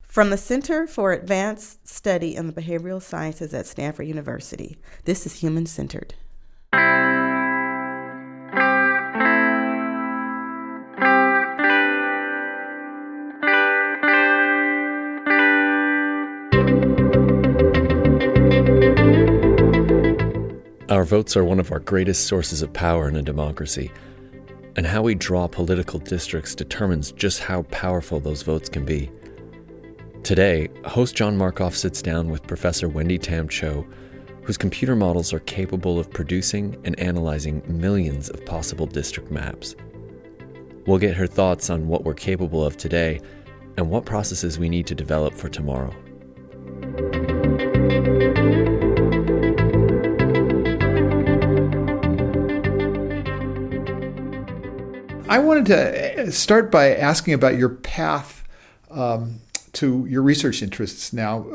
From the Center for Advanced Study in the Behavioral Sciences at Stanford University, this is Human Centered. Our votes are one of our greatest sources of power in a democracy, and how we draw political districts determines just how powerful those votes can be. Today, host John Markoff sits down with Professor Wendy Tam Cho, whose computer models are capable of producing and analyzing millions of possible district maps. We'll get her thoughts on what we're capable of today and what processes we need to develop for tomorrow. I wanted to start by asking about your path to your research interests now.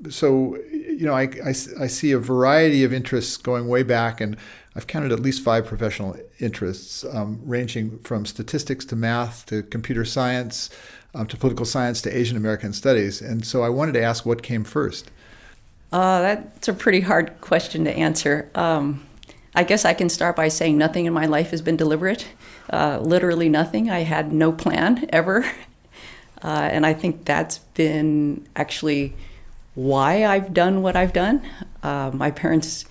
I see a variety of interests going way back, and I've counted at least 5 professional interests, ranging from statistics to math to computer science to political science to Asian American studies. And so I wanted to ask what came first. That's a pretty hard question to answer. I guess I can start by saying nothing in my life has been deliberate. Literally nothing. I had no plan ever. And I think that's been actually why I've done what I've done. My parents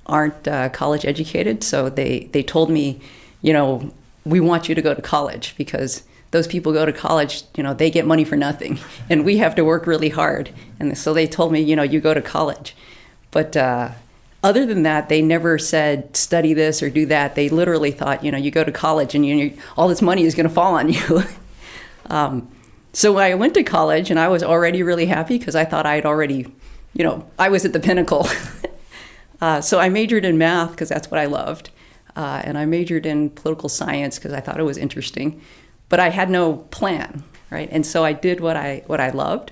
aren't college educated, so they told me, we want you to go to college because those people go to college, they get money for nothing, and we have to work really hard. And so they told me, you go to college. But other than that, they never said study this or do that. They literally thought, you go to college and all this money is going to fall on you. So I went to college and I was already really happy because I thought I'd already, I was at the pinnacle. So I majored in math because that's what I loved. And I majored in political science because I thought it was interesting. But I had no plan, right? And so I did what I loved,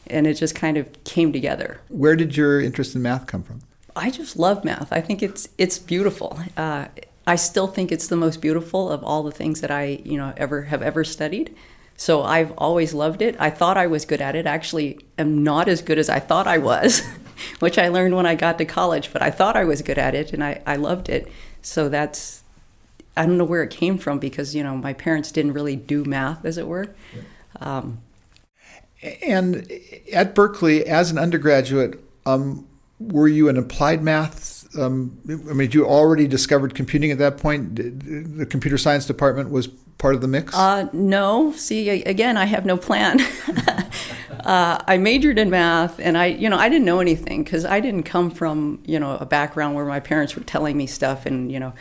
and it just kind of came together. Where did your interest in math come from? I just love math. I think it's beautiful. I still think it's the most beautiful of all the things that I have ever studied. So I've always loved it. I thought I was good at it. Actually, am not as good as I thought I was, which I learned when I got to college. But I thought I was good at it, and I loved it. So I don't know where it came from because my parents didn't really do math, as it were. And at Berkeley, as an undergraduate, were you an applied math? Had you already discovered computing at that point? The computer science department was part of the mix? No. See, again, I have no plan. I majored in math, and I didn't know anything because I didn't come from, a background where my parents were telling me stuff, and,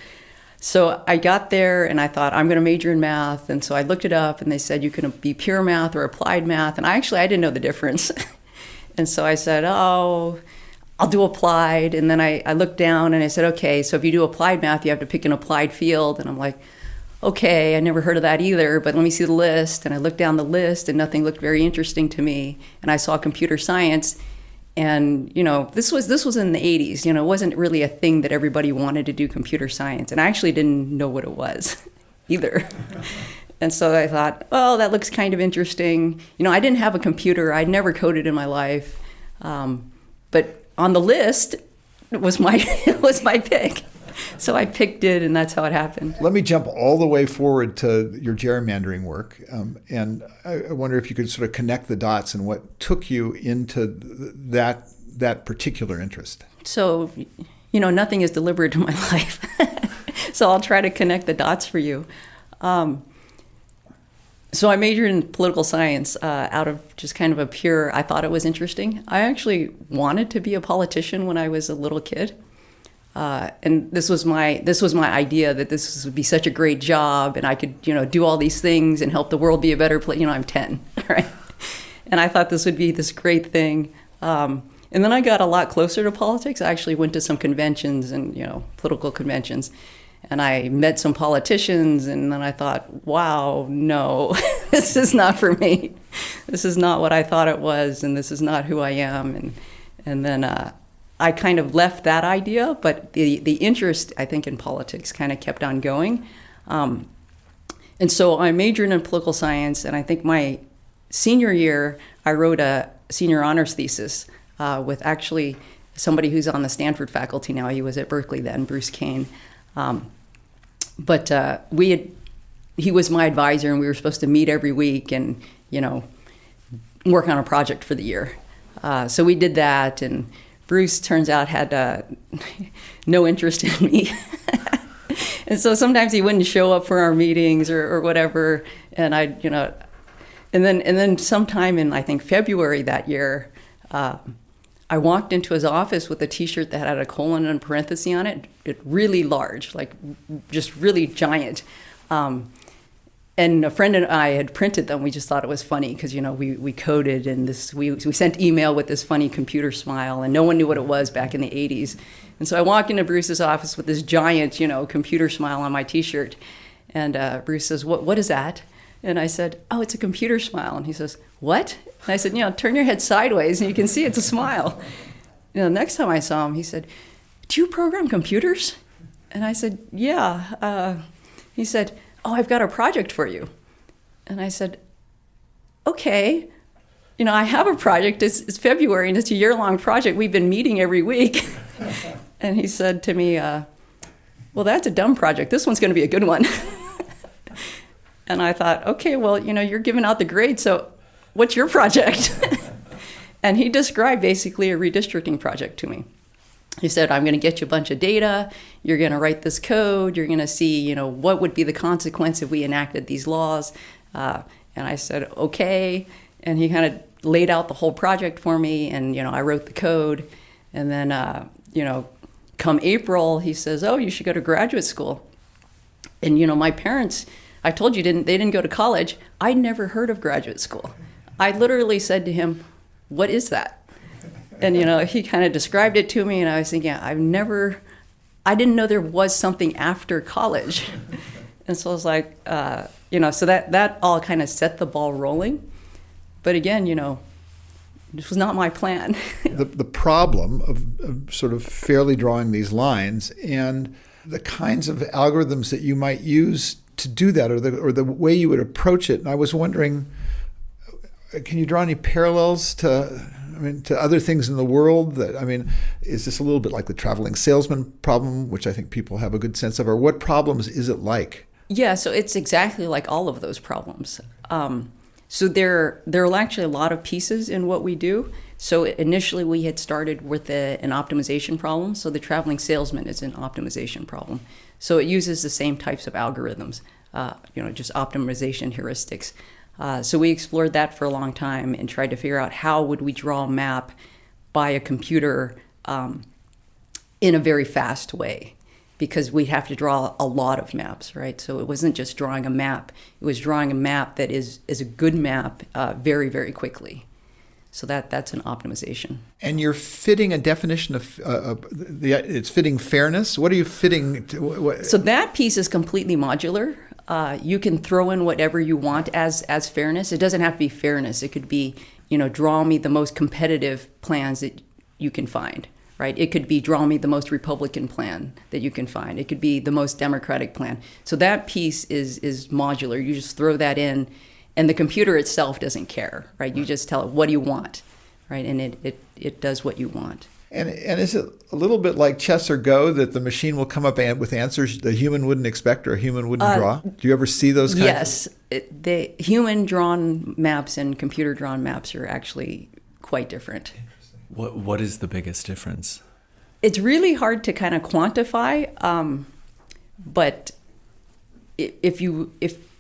So I got there and I thought, I'm going to major in math. And so I looked it up and they said, you can be pure math or applied math. And I didn't know the difference. And so I said, I'll do applied. And then I looked down and I said, okay, so if you do applied math, you have to pick an applied field. And I'm like, okay, I never heard of that either, but let me see the list. And I looked down the list and nothing looked very interesting to me. And I saw computer science. And, this was in the 80s, it wasn't really a thing that everybody wanted to do computer science. And I actually didn't know what it was either. And so I thought, well, that looks kind of interesting. I didn't have a computer. I'd never coded in my life. But on the list was my pick. So I picked it, and that's how it happened. Let me jump all the way forward to your gerrymandering work. And I wonder if you could sort of connect the dots and what took you into that particular interest. So, nothing is deliberate in my life. So I'll try to connect the dots for you. So I majored in political science out of just kind of I thought it was interesting. I actually wanted to be a politician when I was a little kid. And this was my idea that this would be such a great job and I could, do all these things and help the world be a better place. I'm 10, right? And I thought this would be this great thing. And then I got a lot closer to politics. I actually went to some conventions and, political conventions. And I met some politicians, and then I thought, wow, no, this is not for me. This is not what I thought it was, and this is not who I am. And then I kind of left that idea, but the interest, I think, in politics kind of kept on going. And so I majored in political science, and I think my senior year, I wrote a senior honors thesis with actually somebody who's on the Stanford faculty now. He was at Berkeley then, Bruce Kane. But he was my advisor, and we were supposed to meet every week and, work on a project for the year. So we did that, and Bruce, turns out, had no interest in me. And so sometimes he wouldn't show up for our meetings or whatever. And and then sometime in, I think, February that year, I walked into his office with a T-shirt that had a colon and a parenthesis on it really large, like just really giant. And a friend and I had printed them. We just thought it was funny because, we coded, and we sent email with this funny computer smile, and no one knew what it was back in the 80s. And so I walk into Bruce's office with this giant, computer smile on my T-shirt. And Bruce says, what is that? And I said, oh, it's a computer smile. And he says, what? And I said, turn your head sideways and you can see it's a smile. Next time I saw him, he said, do you program computers? And I said, yeah. He said, oh, I've got a project for you. And I said, okay. I have a project. It's February, and it's a year-long project. We've been meeting every week. And he said to me, well, that's a dumb project. This one's going to be a good one. And I thought, okay, well, you're giving out the grade, so what's your project? And he described basically a redistricting project to me. He said, I'm going to get you a bunch of data. You're going to write this code. You're going to see, what would be the consequence if we enacted these laws. And I said, okay. And he kind of laid out the whole project for me. And, I wrote the code. And then, come April, he says, oh, you should go to graduate school. And, my parents, I told you, they didn't go to college. I'd never heard of graduate school. I literally said to him, what is that? And, he kind of described it to me, and I was thinking, I didn't know there was something after college. And so I was like, so that all kind of set the ball rolling. But again, this was not my plan. The problem of sort of fairly drawing these lines and the kinds of algorithms that you might use to do that, or the way you would approach it. And I was wondering, can you draw any parallels to other things in the world? Is this a little bit like the traveling salesman problem, which I think people have a good sense of, or what problems is it like? Yeah, so it's exactly like all of those problems. So there are actually a lot of pieces in what we do. So initially we had started with an optimization problem. So the traveling salesman is an optimization problem. So it uses the same types of algorithms, just optimization heuristics. So we explored that for a long time and tried to figure out how would we draw a map by a computer in a very fast way, because we'd have to draw a lot of maps, right? So it wasn't just drawing a map. It was drawing a map that is a good map very, very quickly. So that's an optimization. And you're fitting a definition of, it's fitting fairness? What are you fitting to? So that piece is completely modular. You can throw in whatever you want as fairness. It doesn't have to be fairness. It could be, draw me the most competitive plans that you can find, right? It could be draw me the most Republican plan that you can find. It could be the most Democratic plan. So that piece is modular. You just throw that in, and the computer itself doesn't care, right? You just tell it, what do you want, right? And it does what you want. And is it a little bit like chess or Go, that the machine will come up with answers the human wouldn't expect or a human wouldn't draw? Do you ever see those kinds? Yes. The human-drawn maps and computer-drawn maps are actually quite different. What is the biggest difference? It's really hard to kind of quantify, but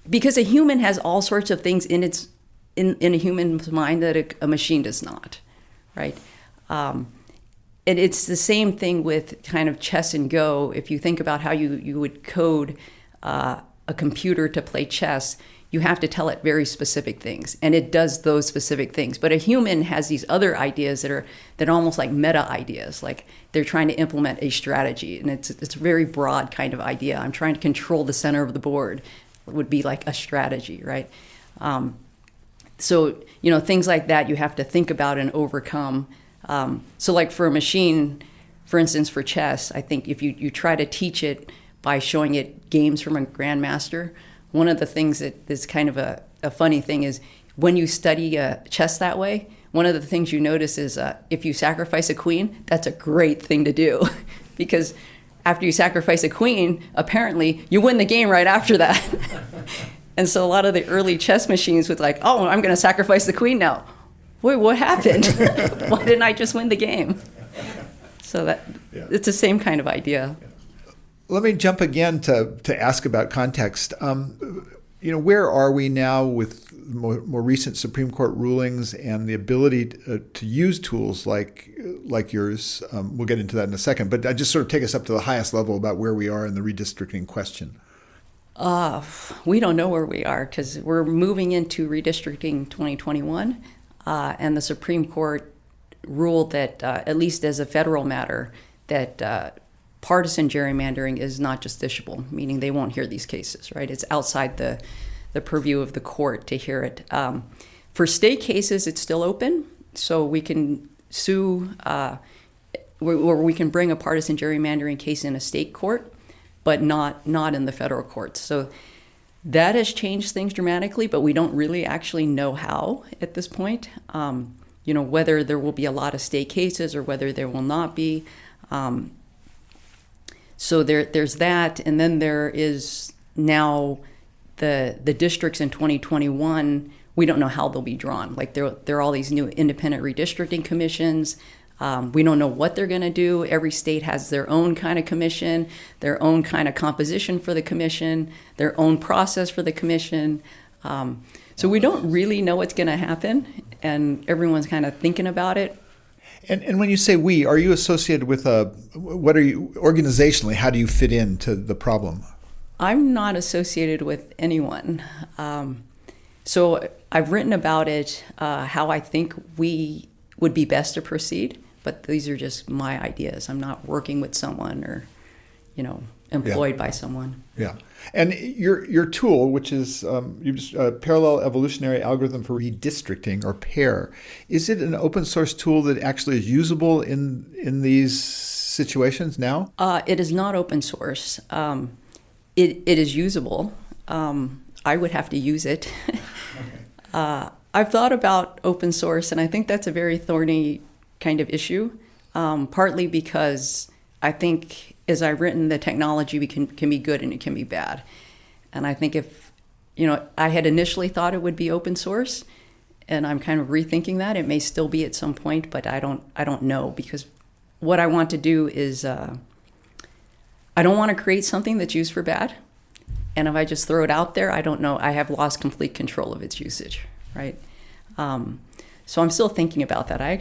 because a human has all sorts of things in a human's mind that a machine does not, right? And it's the same thing with kind of chess and Go. If you think about how you would code a computer to play chess, you have to tell it very specific things, and it does those specific things. But a human has these other ideas that are almost like meta ideas, like they're trying to implement a strategy, and it's a very broad kind of idea. I'm trying to control the center of the board. It would be like a strategy, right? So things like that you have to think about and overcome. So like for a machine, for instance, for chess, I think if you try to teach it by showing it games from a grandmaster, one of the things that is kind of a funny thing is when you study chess that way, one of the things you notice is if you sacrifice a queen, that's a great thing to do because after you sacrifice a queen, apparently you win the game right after that. And so a lot of the early chess machines was like, oh, I'm going to sacrifice the queen now. Wait, what happened? Why didn't I just win the game? So it's the same kind of idea. Let me jump again to ask about context. Where are we now with more recent Supreme Court rulings and the ability to use tools like yours? We'll get into that in a second, but I just sort of take us up to the highest level about where we are in the redistricting question. We don't know where we are because we're moving into redistricting 2021, and the Supreme Court ruled that, at least as a federal matter, that partisan gerrymandering is not justiciable, meaning they won't hear these cases, right? It's outside the purview of the court to hear it. For state cases, it's still open, so we can sue, or we can bring a partisan gerrymandering case in a state court, but not in the federal courts. So that has changed things dramatically, but we don't really actually know how at this point. Whether there will be a lot of state cases or whether there will not be. So there's that, and then there is now the districts in 2021. We don't know how they'll be drawn. Like there are all these new independent redistricting commissions. We don't know what they're going to do. Every state has their own kind of commission, their own kind of composition for the commission, their own process for the commission. So we don't really know what's going to happen, and everyone's kind of thinking about it. And when you say we, are you associated with what are you organizationally? How do you fit into the problem? I'm not associated with anyone. So I've written about it, how I think we would be best to proceed, but these are just my ideas. I'm not working with someone or, employed by someone. Yeah. And your tool, which is Parallel Evolutionary Algorithm for Redistricting, or PAIR, is it an open source tool that actually is usable in these situations now? It is not open source. It is usable. I would have to use it. Okay. I've thought about open source, and I think that's a very thorny kind of issue, partly because I think as I've written, the technology can be good and it can be bad. And I think if, I had initially thought it would be open source, and I'm kind of rethinking that. It may still be at some point, but I don't know, because what I want to do is I don't want to create something that's used for bad. And if I just throw it out there, I don't know. I have lost complete control of its usage, right? So I'm still thinking about that. I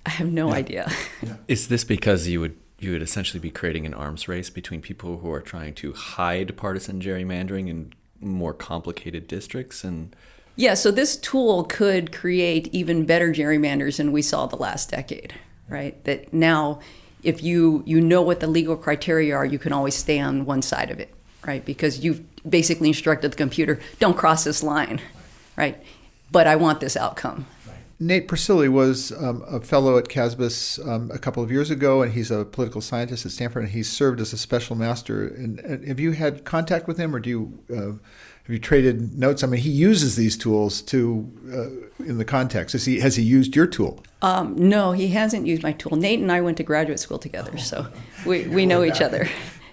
have no idea. Yeah. Is this because you would essentially be creating an arms race between people who are trying to hide partisan gerrymandering in more complicated districts? And yeah, so this tool could create even better gerrymanders than we saw the last decade, right? That now, if you know what the legal criteria are, you can always stay on one side of it, right? Because you've basically instructed the computer, don't cross this line, right? But I want this outcome. Nate Persily was a fellow at CASBS a couple of years ago, and he's a political scientist at Stanford, and he's served as a special master. And have you had contact with him, or have you traded notes? I mean, he uses these tools in the context. Has he used your tool? No, he hasn't used my tool. Nate and I went to graduate school together, so we know each other.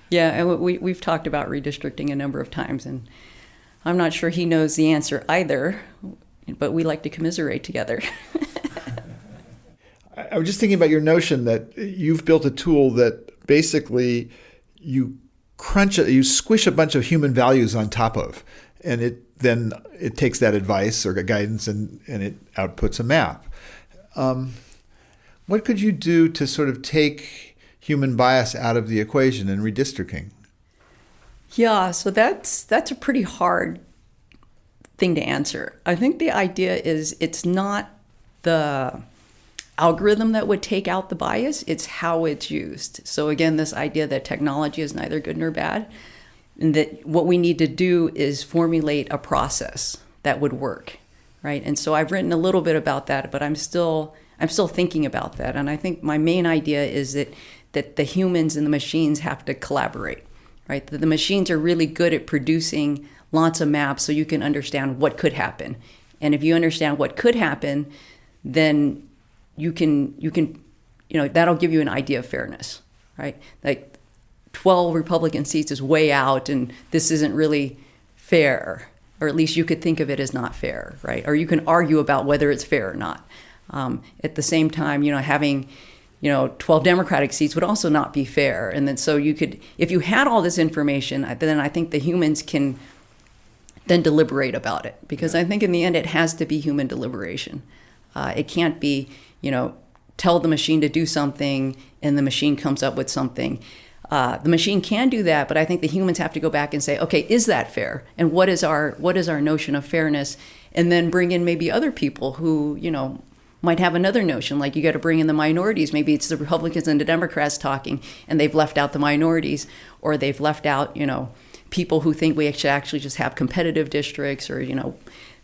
Yeah, and we've talked about redistricting a number of times, and I'm not sure he knows the answer either, but we like to commiserate together. I was just thinking about your notion that you've built a tool that basically you squish a bunch of human values on top of, and it takes that advice or guidance and it outputs a map. What could you do to sort of take human bias out of the equation in redistricting? Yeah, so that's a pretty hard thing to answer. I think the idea is it's not the algorithm that would take out the bias, it's how it's used. So again, this idea that technology is neither good nor bad, and that what we need to do is formulate a process that would work, right? And so I've written a little bit about that, but I'm still thinking about that. And I think my main idea is that the humans and the machines have to collaborate, right? That the machines are really good at producing lots of maps so you can understand what could happen. And if you understand what could happen, then you can, that'll give you an idea of fairness, right? Like 12 Republican seats is way out and this isn't really fair, or at least you could think of it as not fair, right? Or you can argue about whether it's fair or not. At the same time, having 12 Democratic seats would also not be fair. And then so you could, if you had all this information, then I think the humans can then deliberate about it. Because I think in the end, it has to be human deliberation. It can't be, tell the machine to do something and the machine comes up with something. The machine can do that, but I think the humans have to go back and say, okay, is that fair? And what is our notion of fairness? And then bring in maybe other people who, might have another notion. Like you got to bring in the minorities. Maybe it's the Republicans and the Democrats talking, and they've left out the minorities, or they've left out, people who think we should actually just have competitive districts, or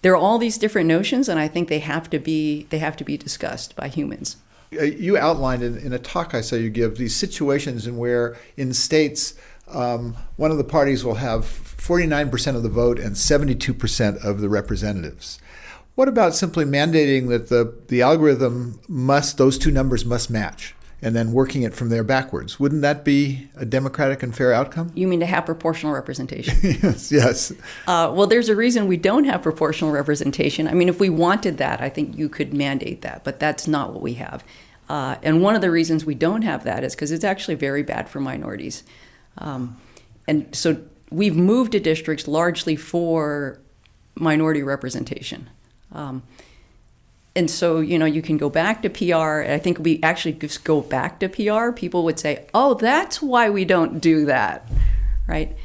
there are all these different notions, and I think they have to be discussed by humans. You outlined in a talk I saw you give these situations in states, one of the parties will have 49% of the vote and 72% of the representatives. What about simply mandating that the algorithm those two numbers must match, and then working it from there backwards? Wouldn't that be a democratic and fair outcome? You mean to have proportional representation? Yes. Well, there's a reason we don't have proportional representation. I mean, if we wanted that, I think you could mandate that, but that's not what we have. And one of the reasons we don't have that is because it's actually very bad for minorities. And so we've moved to districts largely for minority representation. And so, you can go back to PR. I think we actually just go back to PR. People would say, oh, that's why we don't do that, right?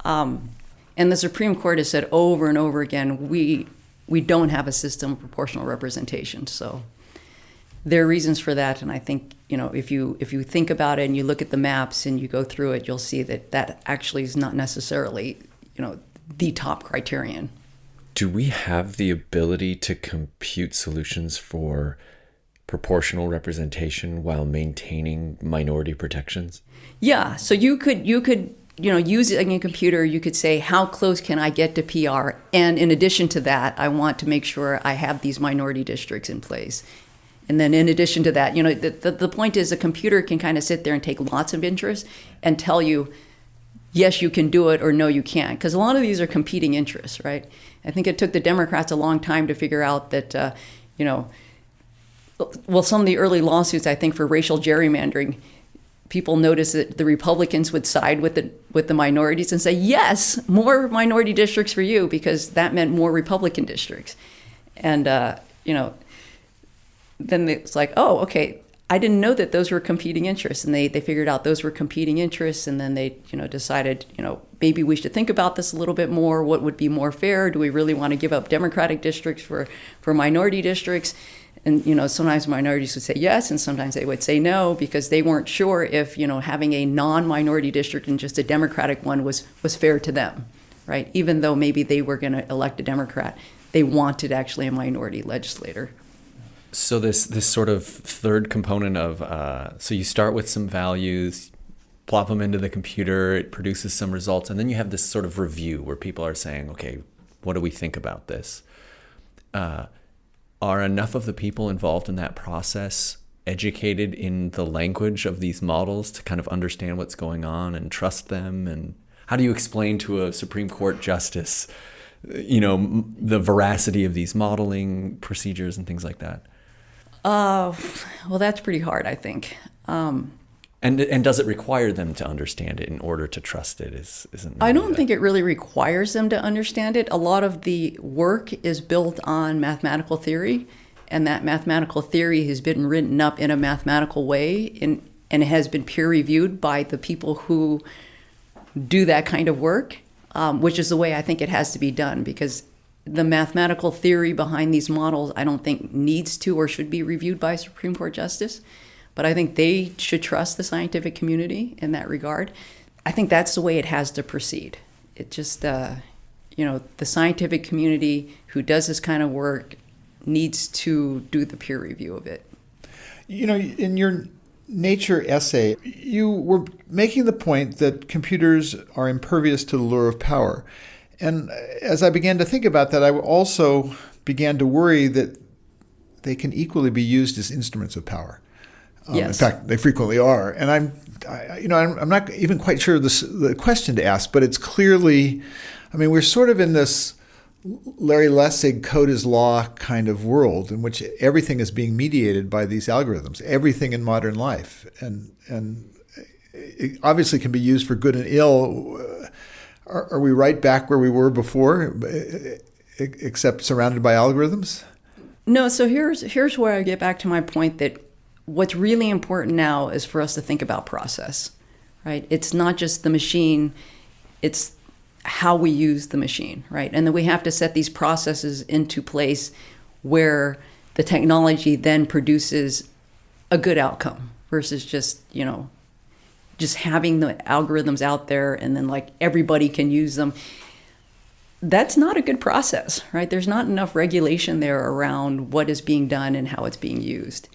And the Supreme Court has said over and over again, we don't have a system of proportional representation. So there are reasons for that. And I think, if you think about it and you look at the maps and you go through it, you'll see that actually is not necessarily, the top criterion. Do we have the ability to compute solutions for proportional representation while maintaining minority protections? Yeah. So you could use it in a computer. You could say, how close can I get to PR? And in addition to that, I want to make sure I have these minority districts in place. And then in addition to that, the point is a computer can kind of sit there and take lots of interest and tell you, yes, you can do it, or no, you can't. Because a lot of these are competing interests, right? I think it took the Democrats a long time to figure out that, some of the early lawsuits, I think, for racial gerrymandering, people noticed that the Republicans would side with the minorities and say, yes, more minority districts for you, because that meant more Republican districts. And, then it's like, oh, okay, I didn't know that those were competing interests, and they figured out those were competing interests, and then they decided maybe we should think about this a little bit more. What would be more fair? Do we really want to give up Democratic districts for minority districts? And sometimes minorities would say yes, and sometimes they would say no, because they weren't sure if having a non-minority district and just a Democratic one was fair to them, right? Even though maybe they were going to elect a Democrat, they wanted actually a minority legislator. So this sort of third component of, so you start with some values, plop them into the computer, it produces some results, and then you have this sort of review where people are saying, okay, what do we think about this? Are enough of the people involved in that process educated in the language of these models to kind of understand what's going on and trust them? And how do you explain to a Supreme Court justice, the veracity of these modeling procedures and things like that? Well, that's pretty hard, I think. And does it require them to understand it in order to trust it? I don't think it really requires them to understand it. A lot of the work is built on mathematical theory, and that mathematical theory has been written up in a mathematical way, and it has been peer reviewed by the people who do that kind of work, which is the way I think it has to be done, because the mathematical theory behind these models, I don't think needs to or should be reviewed by a Supreme Court justice. But I think they should trust the scientific community in that regard. I think that's the way it has to proceed. It just, the scientific community who does this kind of work needs to do the peer review of it. In your Nature essay, you were making the point that computers are impervious to the lure of power. And as I began to think about that, I also began to worry that they can equally be used as instruments of power. Yes. In fact, they frequently are. And I'm not even quite sure the question to ask, but it's clearly, we're sort of in this Larry Lessig code is law kind of world in which everything is being mediated by these algorithms, everything in modern life. And it obviously can be used for good and ill. Are we right back where we were before, except surrounded by algorithms? No, so here's where I get back to my point that what's really important now is for us to think about process, right? It's not just the machine, it's how we use the machine, right? And then we have to set these processes into place where the technology then produces a good outcome versus just having the algorithms out there and then like everybody can use them. That's not a good process, right? There's not enough regulation there around what is being done and how it's being used.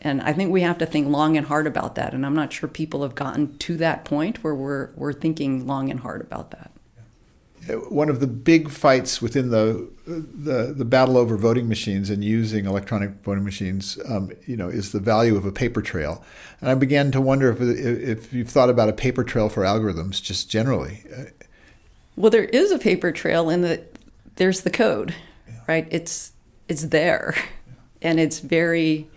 And I think we have to think long and hard about that. And I'm not sure people have gotten to that point where we're thinking long and hard about that. One of the big fights within the battle over voting machines and using electronic voting machines, is the value of a paper trail. And I began to wonder if you've thought about a paper trail for algorithms just generally. Well, there is a paper trail in that there's the code, right? It's there, and it's very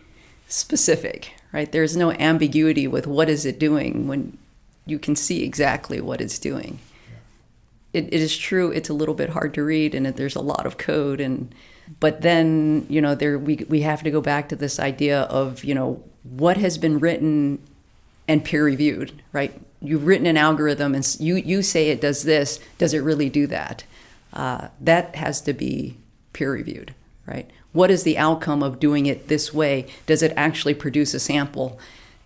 specific, right? There's no ambiguity with what is it doing when you can see exactly what it's doing. It is true, it's a little bit hard to read, and there's a lot of code, but then we have to go back to this idea of what has been written and peer reviewed, right? You've written an algorithm and you say it does this. Does it really do that? That has to be peer reviewed, right? What is the outcome of doing it this way? Does it actually produce a sample?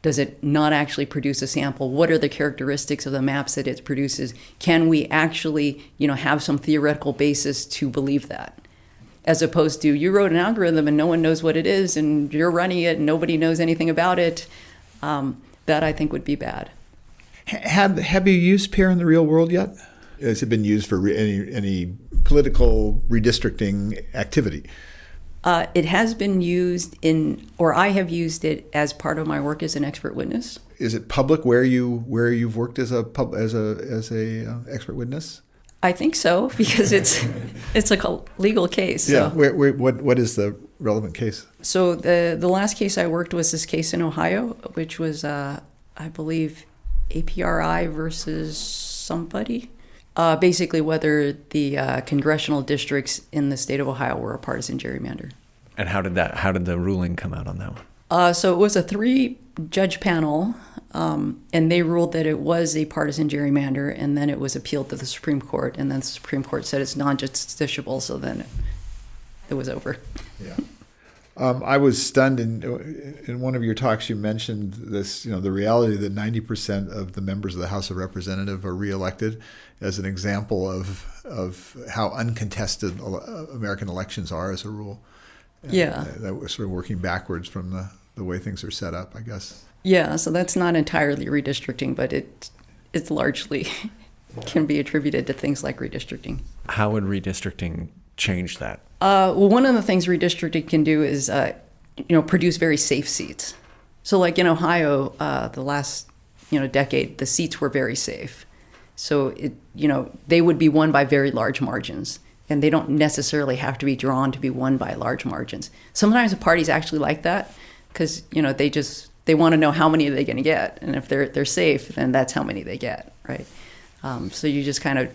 Does it not actually produce a sample? What are the characteristics of the maps that it produces? Can we actually, have some theoretical basis to believe that? As opposed to you wrote an algorithm and no one knows what it is and you're running it and nobody knows anything about it. That I think would be bad. Have you used peer in the real world yet? Has it been used for any political redistricting activity? It has been used I have used it as part of my work as an expert witness. Is it public where you've worked as a expert witness? I think so, because it's a legal case. So. Yeah. What is the relevant case? So the last case I worked was this case in Ohio, which was I believe APRI versus somebody. Basically, whether the congressional districts in the state of Ohio were a partisan gerrymander. And how did the ruling come out on that one? So it was a 3-judge panel, and they ruled that it was a partisan gerrymander, and then it was appealed to the Supreme Court, and then the Supreme Court said it's non-justiciable, so then it was over. Yeah. I was stunned in one of your talks. You mentioned this, the reality that 90% of the members of the House of Representatives are reelected as an example of how uncontested American elections are as a rule. And yeah. That was sort of working backwards from the way things are set up, I guess. Yeah, so that's not entirely redistricting, but it's largely can be attributed to things like redistricting. How would redistricting change that? Well, one of the things redistricting can do is, produce very safe seats. So, like in Ohio, the last, decade, the seats were very safe. So, they would be won by very large margins, and they don't necessarily have to be drawn to be won by large margins. Sometimes the parties actually like that because, they want to know how many are they going to get, and if they're safe, then that's how many they get, right? So you just kind of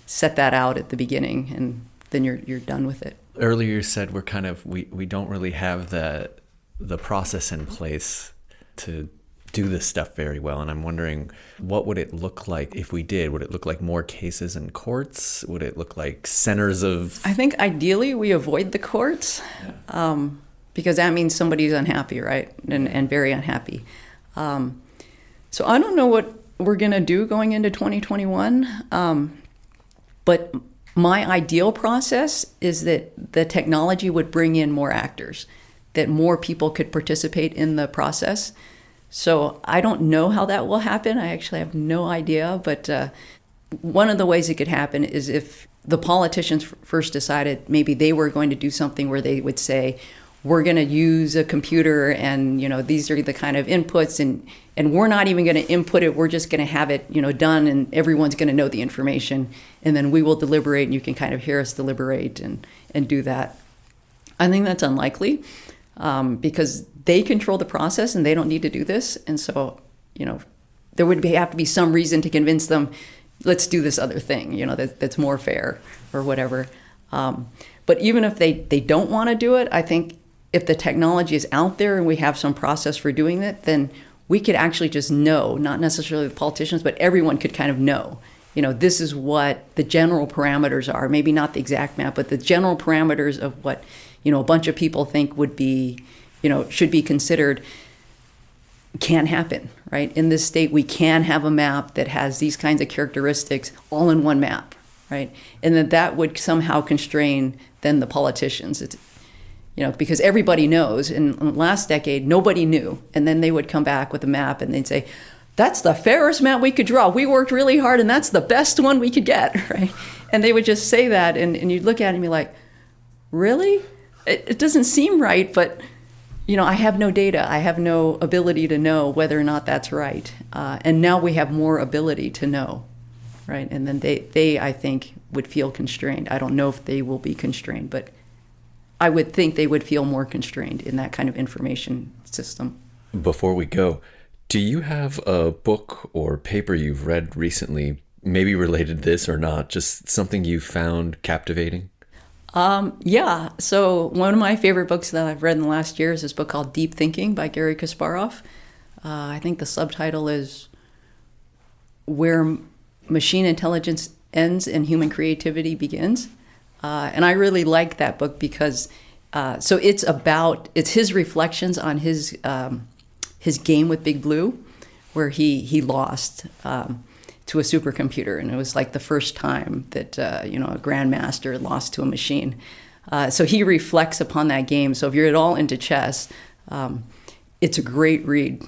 set that out at the beginning, and then you're done with it. Earlier you said we don't really have the process in place to do this stuff very well, and I'm wondering, what would it look like if we did? Would it look like more cases in courts? Would it look like centers of... I think ideally we avoid the courts, because that means somebody's unhappy, right? And very unhappy. So I don't know what we're going to do going into 2021, but my ideal process is that the technology would bring in more actors, that more people could participate in the process. So I don't know how that will happen. I actually have no idea. But one of the ways it could happen is if the politicians first decided maybe they were going to do something where they would say, we're going to use a computer and, these are the kind of inputs and we're not even going to input it. We're just going to have it, done and everyone's going to know the information. And then we will deliberate and you can kind of hear us deliberate and do that. I think that's unlikely because they control the process and they don't need to do this. And so, there would have to be some reason to convince them, let's do this other thing, that's more fair or whatever. But even if they don't want to do it, I think if the technology is out there and we have some process for doing it, then we could actually just know, not necessarily the politicians, but everyone could kind of know, this is what the general parameters are, maybe not the exact map, but the general parameters of what, a bunch of people think would be, should be considered can happen, right? In this state, we can have a map that has these kinds of characteristics all in one map, right? And that would somehow constrain then the politicians. It's, because everybody knows. In the last decade, nobody knew. And then they would come back with a map and they'd say, that's the fairest map we could draw. We worked really hard and that's the best one we could get, right? And they would just say that and you'd look at it and be like, really? It doesn't seem right, but I have no data. I have no ability to know whether or not that's right. And now we have more ability to know, right? And then they, I think, would feel constrained. I don't know if they will be constrained, but I would think they would feel more constrained in that kind of information system. Before we go, do you have a book or paper you've read recently, maybe related to this or not, just something you found captivating? Yeah. So one of my favorite books that I've read in the last year is this book called Deep Thinking by Garry Kasparov. I think the subtitle is Where Machine Intelligence Ends and Human Creativity Begins. And I really like that book because so it's his reflections on his game with Big Blue, where he lost to a supercomputer, and it was like the first time that a grandmaster lost to a machine. So he reflects upon that game. So if you're at all into chess, it's a great read,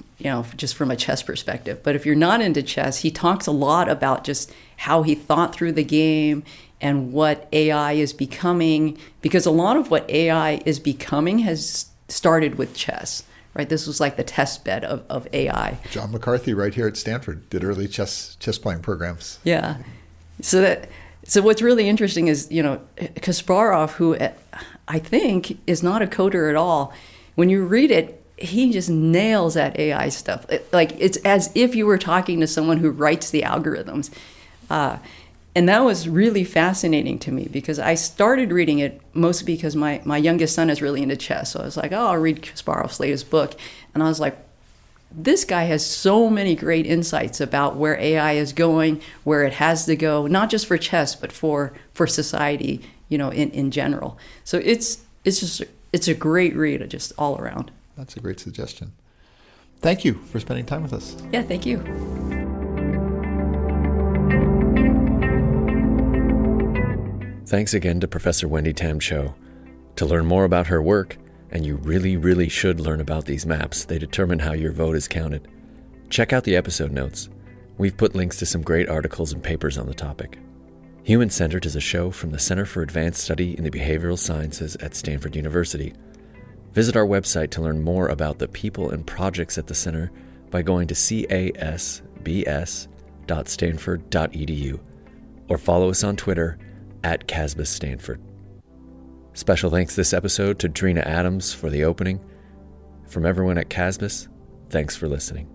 just from a chess perspective. But if you're not into chess, he talks a lot about just how he thought through the game and what AI is becoming, because a lot of what AI is becoming has started with chess. Right, this was like the test bed of AI. John McCarthy, right here at Stanford, did early chess playing programs. Yeah, so what's really interesting is Kasparov, who I think is not a coder at all. When you read it, he just nails that AI stuff. It's as if you were talking to someone who writes the algorithms. And that was really fascinating to me because I started reading it mostly because my youngest son is really into chess. So I was like, I'll read Kasparov's latest book. And I was like, this guy has so many great insights about where AI is going, where it has to go, not just for chess, but for society, in general. So it's a great read, just all around. That's a great suggestion. Thank you for spending time with us. Yeah, thank you. Thanks again to Professor Wendy Tam Cho. To learn more about her work, and you really, really should learn about these maps, they determine how your vote is counted. Check out the episode notes. We've put links to some great articles and papers on the topic. Human Centered is a show from the Center for Advanced Study in the Behavioral Sciences at Stanford University. Visit our website to learn more about the people and projects at the center by going to casbs.stanford.edu or follow us on Twitter at CASBS Stanford. Special thanks this episode to Drina Adams for the opening. From everyone at CASBS, thanks for listening.